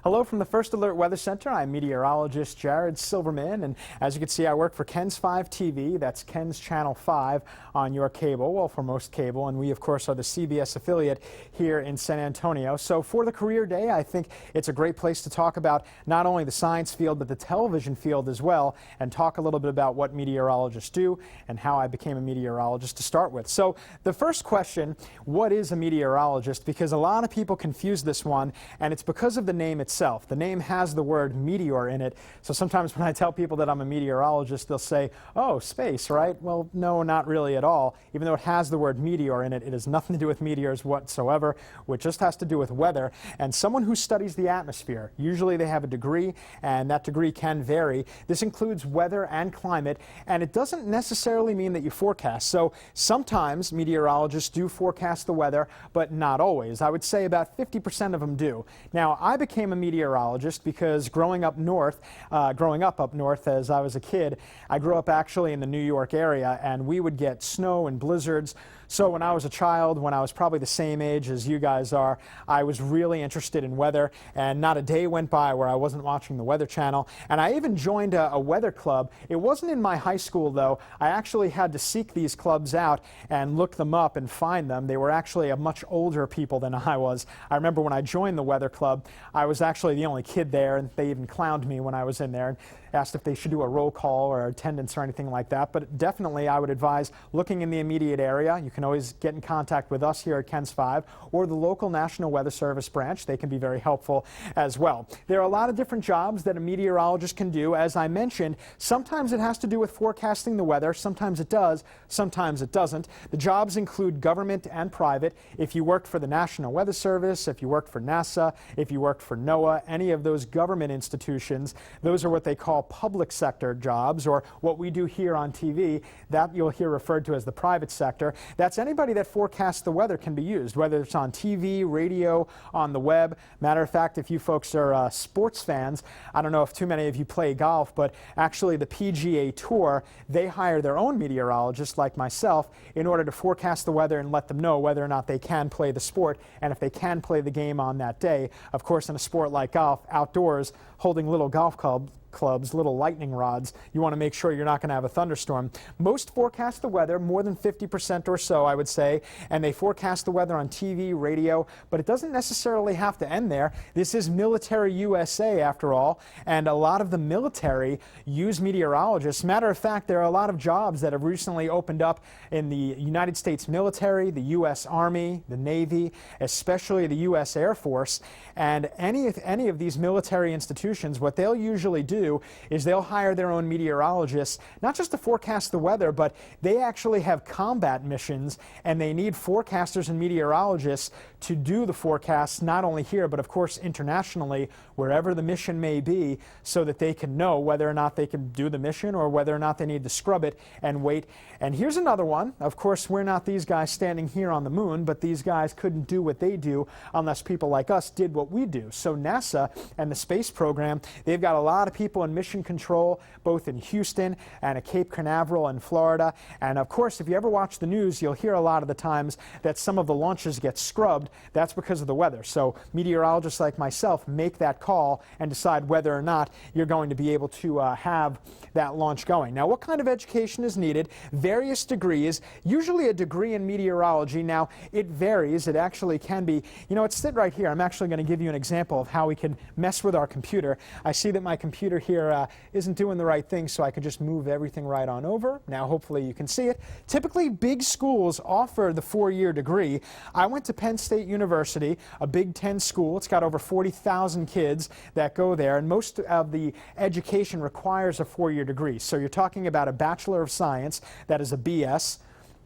Hello from the First Alert Weather Center. I'm meteorologist Jared Silverman, and as you can see, I work for KENS 5 TV. That's KENS Channel 5 on your cable, well, for most cable, and we, of course, are the CBS affiliate here in San Antonio. So for the career day, I think it's a great place to talk about not only the science field, but the television field as well, and talk a little bit about what meteorologists do and how I became a meteorologist to start with. So the first question, what is a meteorologist? Because a lot of people confuse this one, and it's because of the name itself. The name has the word meteor in it, so sometimes when I tell people that I'm a meteorologist, they'll say, oh, space, right? Well, no, not really at all. Even though it has the word meteor in it, it has nothing to do with meteors whatsoever. It just has to do with weather. And someone who studies the atmosphere, usually they have a degree, and that degree can vary. This includes weather and climate, and it doesn't necessarily mean that you forecast. So sometimes meteorologists do forecast the weather, but not always. I would say about 50% of them do. Now, I became a meteorologist because growing up up north as I was a kid, I grew up actually in the New York area, and we would get snow and blizzards. So when I was a child, when I was probably the same age as you guys are, I was really interested in weather, and not a day went by where I wasn't watching the Weather Channel. And I even joined a weather club. It wasn't in my high school, though. I actually had to seek these clubs out and look them up and find them. They were actually a much older people than I was. I remember when I joined the weather club, I was actually the only kid there, and they even clowned me when I was in there and asked if they should do a roll call or attendance or anything like that. But definitely I would advise looking in the immediate area. You can always get in contact with us here at KENS 5 or the local National Weather Service branch. They can be very helpful as well. There are a lot of different jobs that a meteorologist can do. As I mentioned, sometimes it has to do with forecasting the weather. Sometimes it does, sometimes it doesn't. The jobs include government and private. If you worked for the National Weather Service, if you worked for NASA, if you worked for NOAA, any of those government institutions, those are what they call public sector jobs, or what we do here on TV, that you'll hear referred to as the private sector. That's anybody that forecasts the weather can be used, whether it's on TV, radio, on the web. Matter of fact, if you folks are sports fans, I don't know if too many of you play golf, but actually the PGA Tour, they hire their own meteorologists like myself in order to forecast the weather and let them know whether or not they can play the sport and if they can play the game on that day. Of course, in a sport like golf, outdoors, holding little golf clubs, little lightning rods, you want to make sure you're not going to have a thunderstorm. Most forecast the weather, more than 50% or so, I would say, and they forecast the weather on TV, radio, but it doesn't necessarily have to end there. This is Military USA, after all, and a lot of the military use meteorologists. Matter of fact, there are a lot of jobs that have recently opened up in the United States military, the U.S. Army, the Navy, especially the U.S. Air Force, and any of these military institutions, what they'll usually do is they'll hire their own meteorologists, not just to forecast the weather, but they actually have combat missions, and they need forecasters and meteorologists to do the forecasts, not only here, but of course internationally, wherever the mission may be, so that they can know whether or not they can do the mission or whether or not they need to scrub it and wait. And here's another one. Of course, we're not these guys standing here on the moon, but these guys couldn't do what they do unless people like us did what we do. So NASA and the space program, they've got a lot of people in mission control, both in Houston and at Cape Canaveral in Florida. And of course, if you ever watch the news, you'll hear a lot of the times that some of the launches get scrubbed. That's because of the weather. So meteorologists like myself make that call and decide whether or not you're going to be able to have that launch going. Now, what kind of education is needed? Various degrees, usually a degree in meteorology. Now, it varies. It actually can be, you know, it's sit right here. I'm actually going to give you an example of how we can mess with our computer. I see that my computer here isn't doing the right thing, so I could just move everything right on over. Now, hopefully you can see it. Typically, big schools offer the 4-year degree. I went to Penn State University, a Big Ten school. It's got over 40,000 kids that go there, and most of the education requires a 4-year degree. So you're talking about a Bachelor of Science, that is a BS.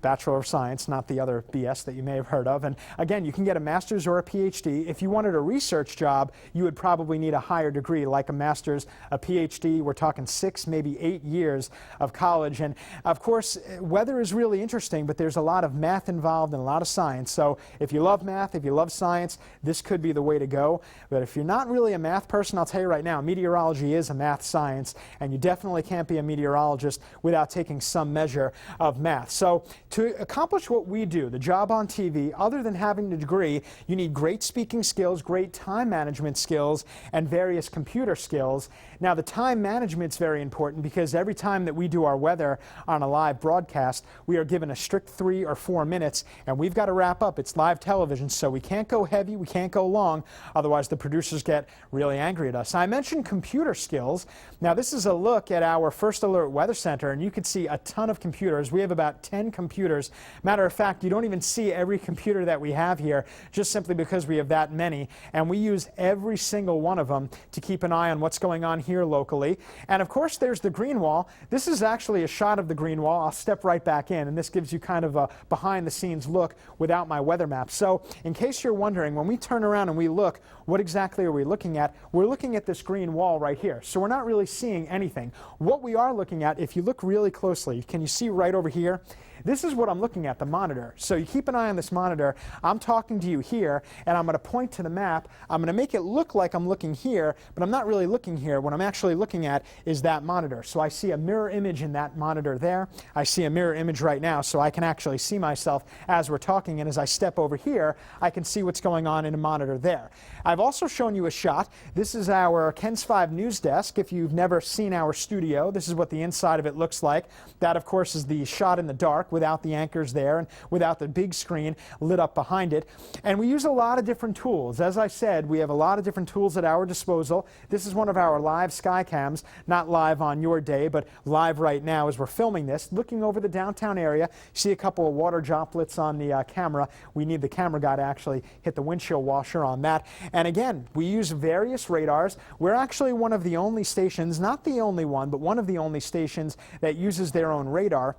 Bachelor of Science, not the other BS that you may have heard of. And again, you can get a master's or a PhD. If you wanted a research job, you would probably need a higher degree, like a master's, a PhD. We're talking 6, maybe 8 years of college. And of course, weather is really interesting, but there's a lot of math involved and a lot of science. So if you love math, if you love science, this could be the way to go. But if you're not really a math person, I'll tell you right now, meteorology is a math science, and you definitely can't be a meteorologist without taking some measure of math. So To accomplish what we do, the job on TV, other than having a degree, you need great speaking skills, great time management skills, and various computer skills. Now, the time management's very important because every time that we do our weather on a live broadcast, we are given a strict 3 or 4 minutes, and we've got to wrap up. It's live television, so we can't go heavy, we can't go long, otherwise the producers get really angry at us. I mentioned computer skills. Now, this is a look at our First Alert Weather Center, and you can see a ton of computers. We have about 10 computers. Matter of fact, you don't even see every computer that we have here, just simply because we have that many, and we use every single one of them to keep an eye on what's going on here locally. And of course, there's the green wall. This is actually a shot of the green wall. I'll step right back in, and this gives you kind of a behind-the-scenes look without my weather map. So in case you're wondering, when we turn around and we look, what exactly are we looking at? We're looking at this green wall right here. So we're not really seeing anything. What we are looking at, if you look really closely, can you see right over here? This is what I'm looking at, the monitor. So you keep an eye on this monitor. I'm talking to you here, and I'm going to point to the map. I'm going to make it look like I'm looking here, but I'm not really looking here. What I'm actually looking at is that monitor. So I see a mirror image in that monitor there. I see a mirror image right now, so I can actually see myself as we're talking, and as I step over here, I can see what's going on in a monitor there. I've also shown you a shot. This is our KENS 5 news desk. If you've never seen our studio, this is what the inside of it looks like. That, of course, is the shot in the dark without the anchors there and without the big screen lit up behind it. And we use a lot of different tools. As I said, we have a lot of different tools at our disposal. This is one of our live sky cams, not live on your day, but live right now as we're filming this, looking over the downtown area. You see a couple of water droplets on the camera. We need the camera guy to actually hit the windshield washer on that. And again, we use various radars. We're actually one of the only stations, not the only one, but one of the only stations that uses their own radar.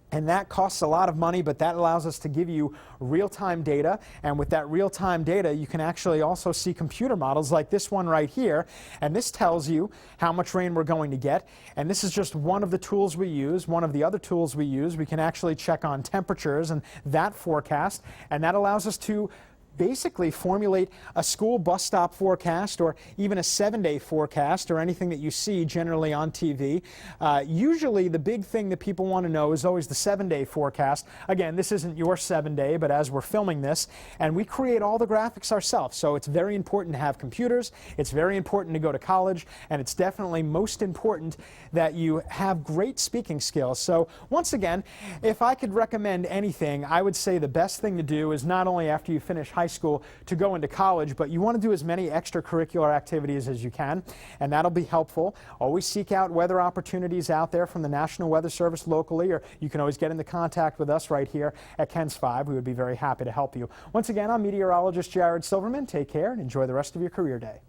And that costs a lot of money, but that allows us to give you real-time data. And with that real-time data, you can actually also see computer models like this one right here. And this tells you how much rain we're going to get. And this is just one of the tools we use. One of the other tools we use, we can actually check on temperatures and that forecast. And that allows us to basically formulate a school bus stop forecast or even a 7-day forecast or anything that you see generally on TV. Usually the big thing that people want to know is always the 7-day forecast. Again, this isn't your 7-day, but as we're filming this, and we create all the graphics ourselves. So it's very important to have computers, it's very important to go to college, and it's definitely most important that you have great speaking skills. So once again, if I could recommend anything, I would say the best thing to do is not only after you finish high school to go into college, but you want to do as many extracurricular activities as you can, and that'll be helpful. Always seek out weather opportunities out there from the National Weather Service locally, or you can always get into contact with us right here at KENS 5. We would be very happy to help you. Once again, I'm meteorologist Jared Silverman. Take care and enjoy the rest of your career day.